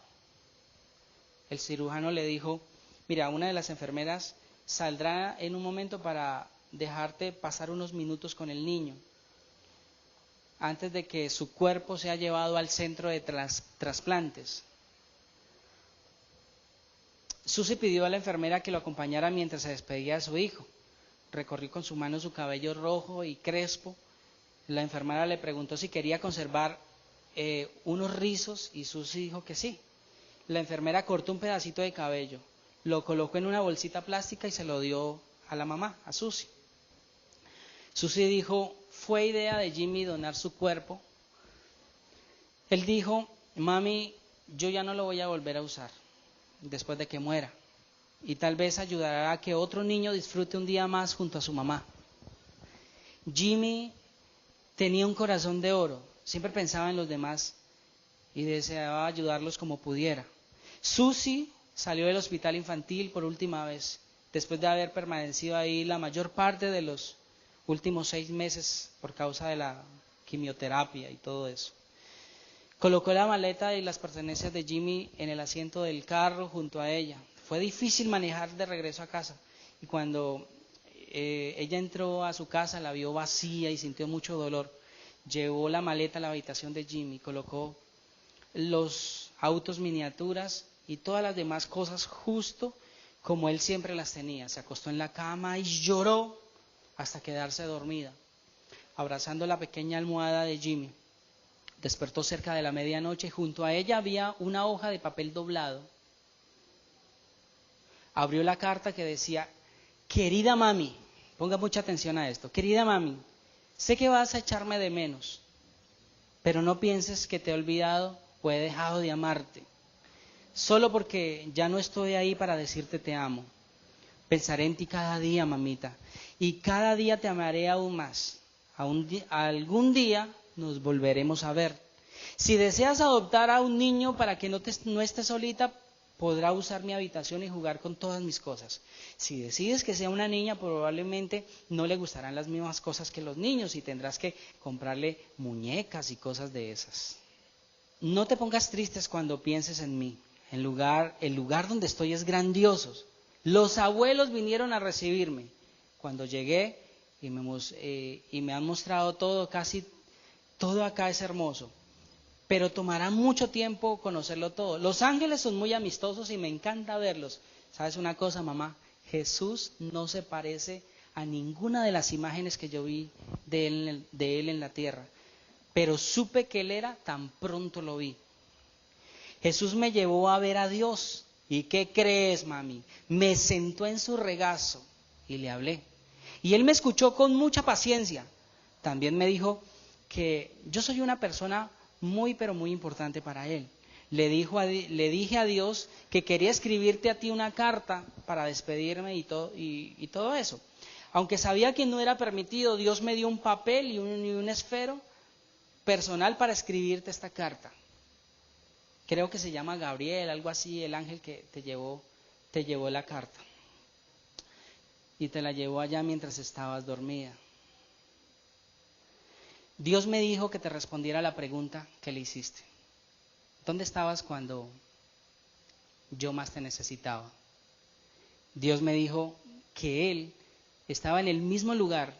El cirujano le dijo, mira, una de las enfermeras saldrá en un momento para dejarte pasar unos minutos con el niño, antes de que su cuerpo sea llevado al centro de trasplantes. Susie pidió a la enfermera que lo acompañara mientras se despedía de su hijo. Recorrió con su mano su cabello rojo y crespo. La enfermera le preguntó si quería conservar unos rizos y Susie dijo que sí. La enfermera cortó un pedacito de cabello, lo colocó en una bolsita plástica y se lo dio a la mamá, a Susie. Susie dijo, fue idea de Jimmy donar su cuerpo. Él dijo, mami, yo ya no lo voy a volver a usar después de que muera. Y tal vez ayudará a que otro niño disfrute un día más junto a su mamá. Jimmy tenía un corazón de oro, siempre pensaba en los demás y deseaba ayudarlos como pudiera. Susie salió del hospital infantil por última vez, después de haber permanecido ahí la mayor parte de los últimos 6 meses por causa de la quimioterapia y todo eso. Colocó la maleta y las pertenencias de Jimmy en el asiento del carro junto a ella. Fue difícil manejar de regreso a casa y cuando ella entró a su casa la vio vacía y sintió mucho dolor. Llevó la maleta a la habitación de Jimmy, colocó los autos miniaturas y todas las demás cosas justo como él siempre las tenía. Se acostó en la cama y lloró hasta quedarse dormida, abrazando la pequeña almohada de Jimmy. Despertó cerca de la medianoche y junto a ella había una hoja de papel doblado. Abrió la carta que decía, querida mami, ponga mucha atención a esto, querida mami, sé que vas a echarme de menos, pero no pienses que te he olvidado o he dejado de amarte, solo porque ya no estoy ahí para decirte te amo. Pensaré en ti cada día, mamita, y cada día te amaré aún más. Algún día nos volveremos a ver. Si deseas adoptar a un niño para que no estés solita, podrá usar mi habitación y jugar con todas mis cosas. Si decides que sea una niña, probablemente no le gustarán las mismas cosas que los niños y tendrás que comprarle muñecas y cosas de esas. No te pongas tristes cuando pienses en mí. El lugar donde estoy es grandioso. Los abuelos vinieron a recibirme. Cuando llegué y me han mostrado todo, casi todo acá es hermoso. Pero tomará mucho tiempo conocerlo todo. Los ángeles son muy amistosos y me encanta verlos. ¿Sabes una cosa, mamá? Jesús no se parece a ninguna de las imágenes que yo vi de él en la tierra. Pero supe que él era tan pronto lo vi. Jesús me llevó a ver a Dios. ¿Y qué crees, mami? Me sentó en su regazo y le hablé. Y él me escuchó con mucha paciencia. También me dijo que yo soy una persona muy, pero muy importante para él. Le dije a Dios que quería escribirte a ti una carta para despedirme y todo eso. Aunque sabía que no era permitido, Dios me dio un papel y un esfero personal para escribirte esta carta. Creo que se llama Gabriel, algo así, el ángel que te llevó la carta. Y te la llevó allá mientras estabas dormida. Dios me dijo que te respondiera la pregunta que le hiciste. ¿Dónde estabas cuando yo más te necesitaba? Dios me dijo que Él estaba en el mismo lugar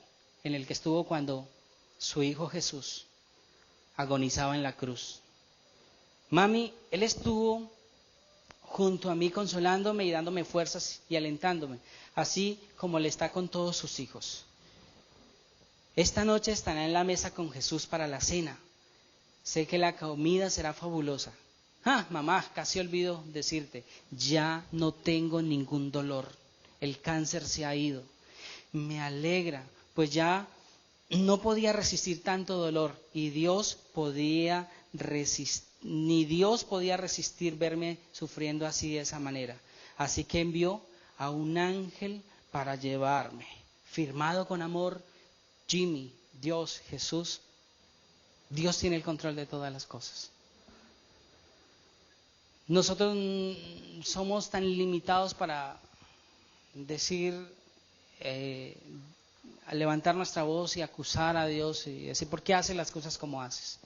en el que estuvo cuando su Hijo Jesús agonizaba en la cruz. Mami, Él estuvo junto a mí consolándome y dándome fuerzas y alentándome, así como le está con todos sus hijos. Esta noche estará en la mesa con Jesús para la cena. Sé que la comida será fabulosa. Mamá, casi olvido decirte, ya no tengo ningún dolor. El cáncer se ha ido. Me alegra, pues ya no podía resistir tanto dolor y ni Dios podía resistir verme sufriendo así de esa manera. Así que envió a un ángel para llevarme. Firmado con amor, Jimmy, Dios, Jesús. Dios tiene el control de todas las cosas. Nosotros somos tan limitados para decir, levantar nuestra voz y acusar a Dios y decir, ¿por qué haces las cosas como haces?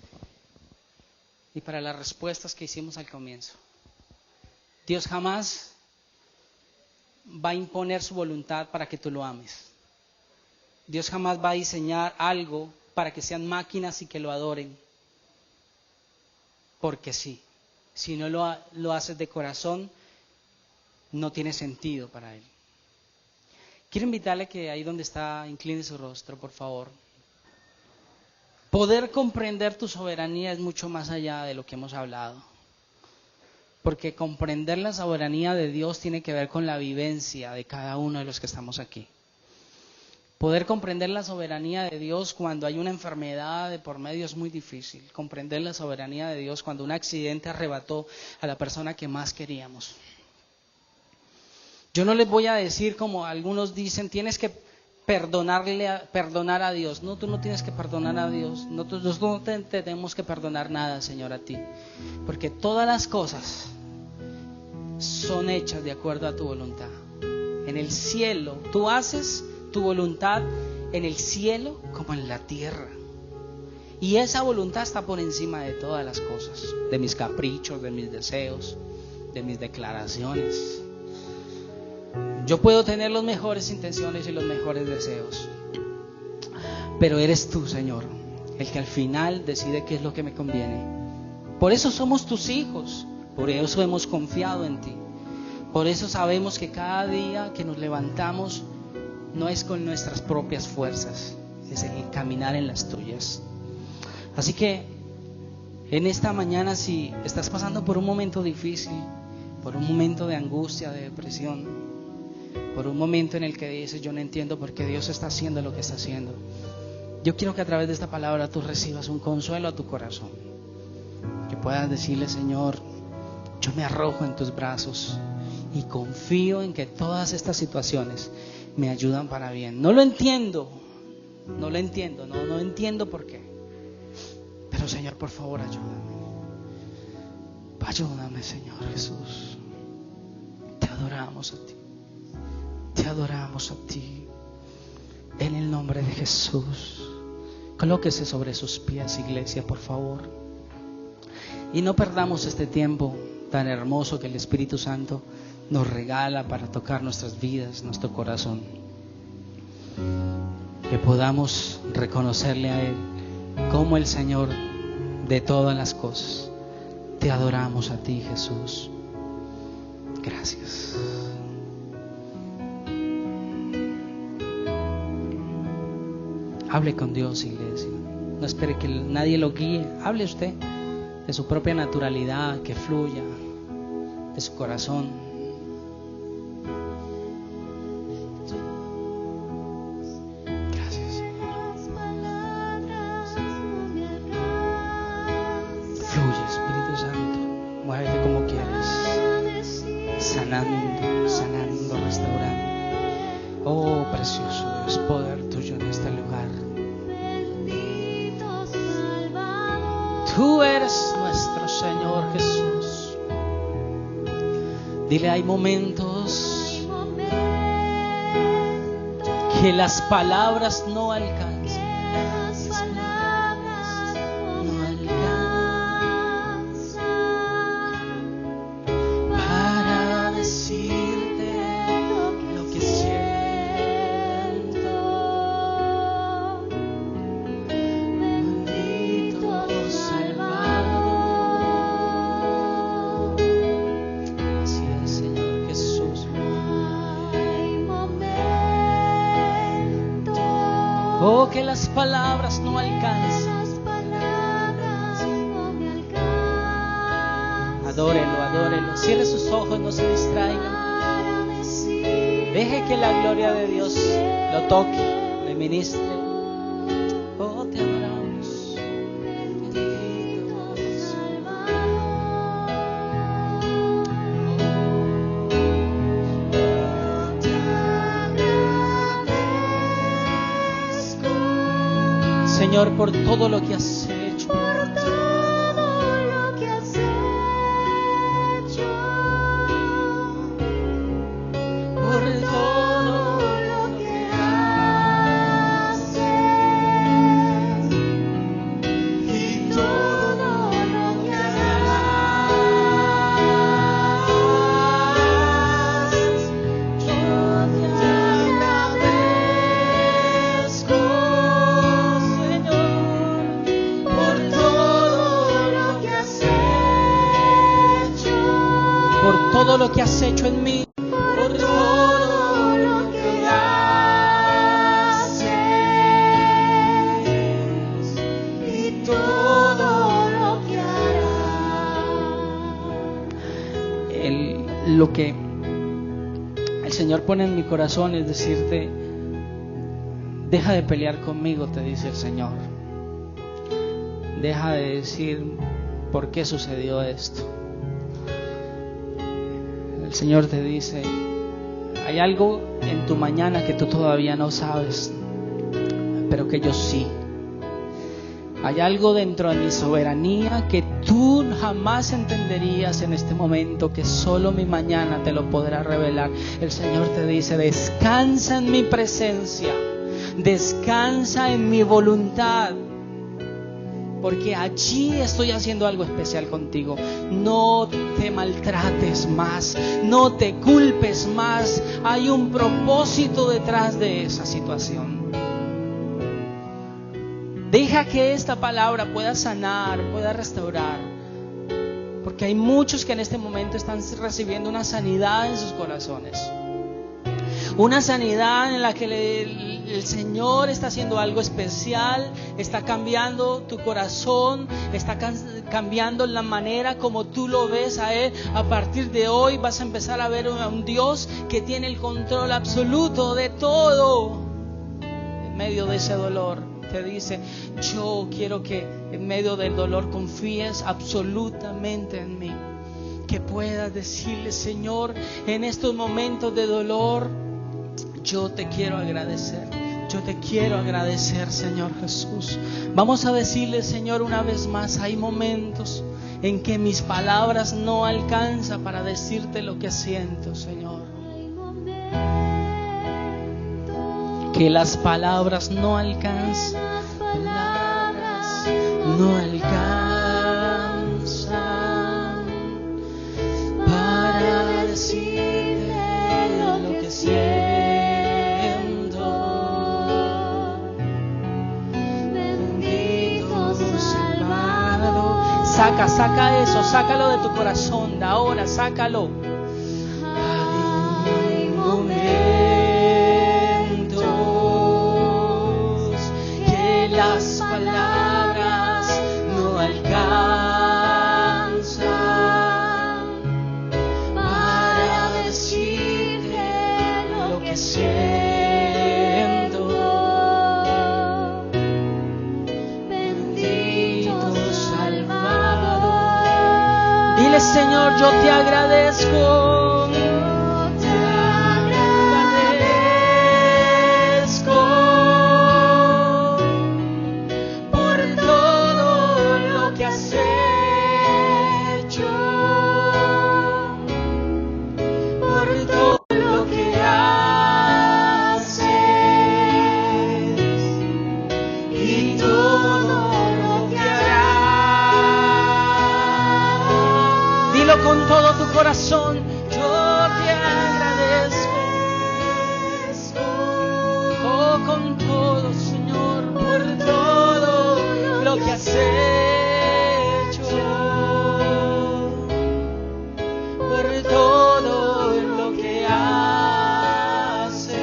Y para las respuestas que hicimos al comienzo. Dios jamás va a imponer su voluntad para que tú lo ames. Dios jamás va a diseñar algo para que sean máquinas y que lo adoren. Porque sí, si no lo haces de corazón, no tiene sentido para él. Quiero invitarle que ahí donde está, incline su rostro, por favor. Poder comprender tu soberanía es mucho más allá de lo que hemos hablado. Porque comprender la soberanía de Dios tiene que ver con la vivencia de cada uno de los que estamos aquí. Poder comprender la soberanía de Dios cuando hay una enfermedad de por medio es muy difícil. Comprender la soberanía de Dios cuando un accidente arrebató a la persona que más queríamos. Yo no les voy a decir como algunos dicen, tienes que perdonar a Dios. No, tú no tienes que perdonar a Dios. Nosotros no tenemos que perdonar nada, Señor, a ti. Porque todas las cosas son hechas de acuerdo a tu voluntad. En el cielo, tú haces tu voluntad en el cielo como en la tierra. Y esa voluntad está por encima de todas las cosas. De mis caprichos, de mis deseos, de mis declaraciones. Yo puedo tener las mejores intenciones y los mejores deseos, pero eres tú, Señor, el que al final decide qué es lo que me conviene. Por eso somos tus hijos, por eso hemos confiado en ti, por eso sabemos que cada día que nos levantamos no es con nuestras propias fuerzas, es el caminar en las tuyas. Así que en esta mañana, si estás pasando por un momento difícil, por un momento de angustia, de depresión, por un momento en el que dices, yo no entiendo por qué Dios está haciendo lo que está haciendo, yo quiero que a través de esta palabra tú recibas un consuelo a tu corazón, que puedas decirle, Señor, yo me arrojo en tus brazos y confío en que todas estas situaciones me ayudan para bien. No entiendo por qué, pero Señor, por favor, ayúdame, Señor Jesús. Te adoramos a ti. Te adoramos a ti, en el nombre de Jesús. Colóquese sobre sus pies, iglesia, por favor. Y no perdamos este tiempo tan hermoso que el Espíritu Santo nos regala para tocar nuestras vidas, nuestro corazón. Que podamos reconocerle a Él como el Señor de todas las cosas. Te adoramos a ti, Jesús. Gracias. Hable con Dios, iglesia. No espere que nadie lo guíe. Hable usted de su propia naturalidad, que fluya de su corazón. Gracias. Fluye, Espíritu Santo. Muévete como quieras. Sanando, restaurando. Oh, precioso es poder tuyo en este lugar. Tú eres nuestro Señor Jesús. Dile, hay momentos que las palabras no alcanzan. Para decirte lo que siento. Bendito Salvador. Así es, Señor Jesús. Oh, que las palabras no alcanzan. Adórelo. Cierre sus ojos, no se distraiga. Deje que la gloria de Dios lo toque, le ministre. Oh, te adoramos. Señor, por todo lo que has hecho. Todo lo que has hecho en mí. lo que el Señor pone en mi corazón es decirte: deja de pelear conmigo, te dice el Señor. Deja de decir por qué sucedió esto. El Señor te dice: hay algo en tu mañana que tú todavía no sabes, pero que yo sí. Hay algo dentro de mi soberanía que tú jamás entenderías en este momento, que solo mi mañana te lo podrá revelar. El Señor te dice: descansa en mi presencia, descansa en mi voluntad, porque allí estoy haciendo algo especial contigo. No te maltrates más, no te culpes más. Hay un propósito detrás de esa situación. Deja que esta palabra pueda sanar, pueda restaurar, porque hay muchos que en este momento están recibiendo una sanidad en sus corazones. Una sanidad en la que el Señor está haciendo algo especial, está cambiando tu corazón, está cambiando la manera como tú lo ves a Él. A partir de hoy vas a empezar a ver a un Dios que tiene el control absoluto de todo. En medio de ese dolor te dice: yo quiero que en medio del dolor confíes absolutamente en mí. Que puedas decirle: Señor, en estos momentos de dolor, yo te quiero agradecer. Yo te quiero agradecer, Señor Jesús. Vamos a decirle: Señor, una vez más, hay momentos en que mis palabras no alcanzan para decirte lo que siento, Señor. Que las palabras no alcanzan, no alcanzan para decirte lo que siento. Saca eso, sácalo de tu corazón, ahora sácalo. Hay momentos que las palabras no alcanzan para decirte lo que siento. Dile: Señor, yo te agradezco. Te agradezco por todo lo que has hecho, por todo lo que haces y todo lo que harás. Dilo con todo tu corazón: yo te agradezco. Oh, con todo, Señor, por todo lo que has hecho, por todo lo que haces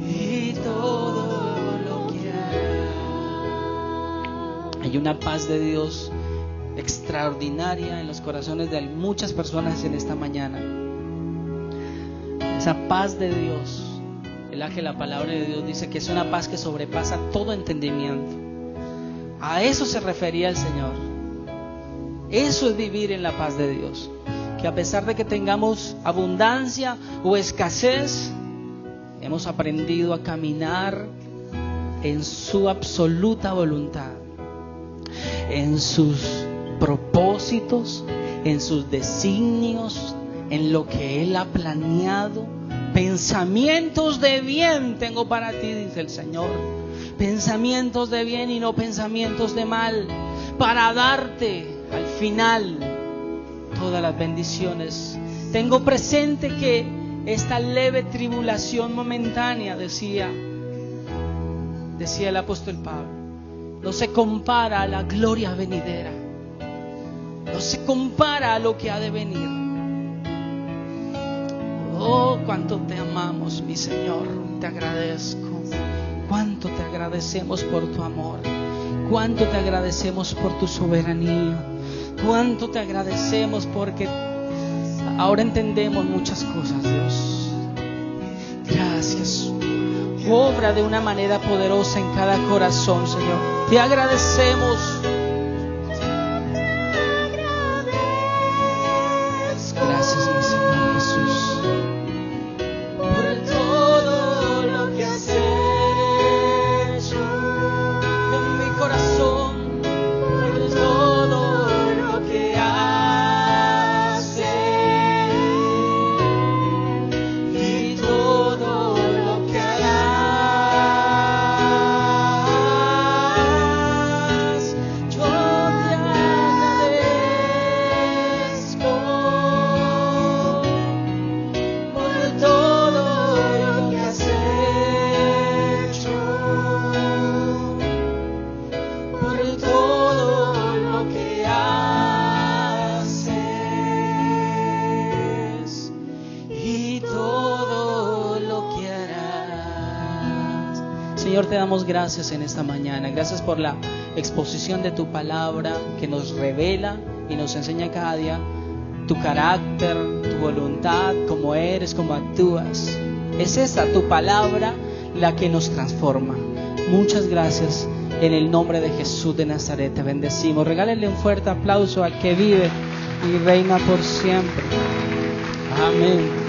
y todo lo que harás. Hay una paz de Dios extraordinaria en los corazones de muchas personas en esta mañana. Esa paz de Dios es la que la palabra de Dios dice que es una paz que sobrepasa todo entendimiento. A eso se refería el Señor. Eso es vivir en la paz de Dios, que a pesar de que tengamos abundancia o escasez, hemos aprendido a caminar en su absoluta voluntad, en sus propósitos, en sus designios, en lo que Él ha planeado. Pensamientos de bien tengo para ti, dice el Señor. Pensamientos de bien y no pensamientos de mal, para darte al final todas las bendiciones. Tengo presente que esta leve tribulación momentánea, decía el apóstol Pablo, no se compara a la gloria venidera. No se compara a lo que ha de venir. Oh, cuánto te amamos, mi Señor. Te agradezco. Cuánto te agradecemos por tu amor. Cuánto te agradecemos por tu soberanía. Cuánto te agradecemos porque ahora entendemos muchas cosas, Dios. Gracias. Obra de una manera poderosa en cada corazón, Señor. Te agradecemos. Gracias, mi Señor Jesús, por todo lo que has hecho en mi corazón, por todo lo que haces y todo lo que harás. Yo te agradezco por todo lo que has hecho, por todo lo que haces y todo lo que harás. Señor, te damos gracias en esta mañana. Gracias por la exposición de tu palabra que nos revela y nos enseña cada día tu carácter, tu voluntad, cómo eres, cómo actúas. Es esa tu palabra la que nos transforma. Muchas gracias. En el nombre de Jesús de Nazaret te bendecimos. Regálenle un fuerte aplauso al que vive y reina por siempre. Amén.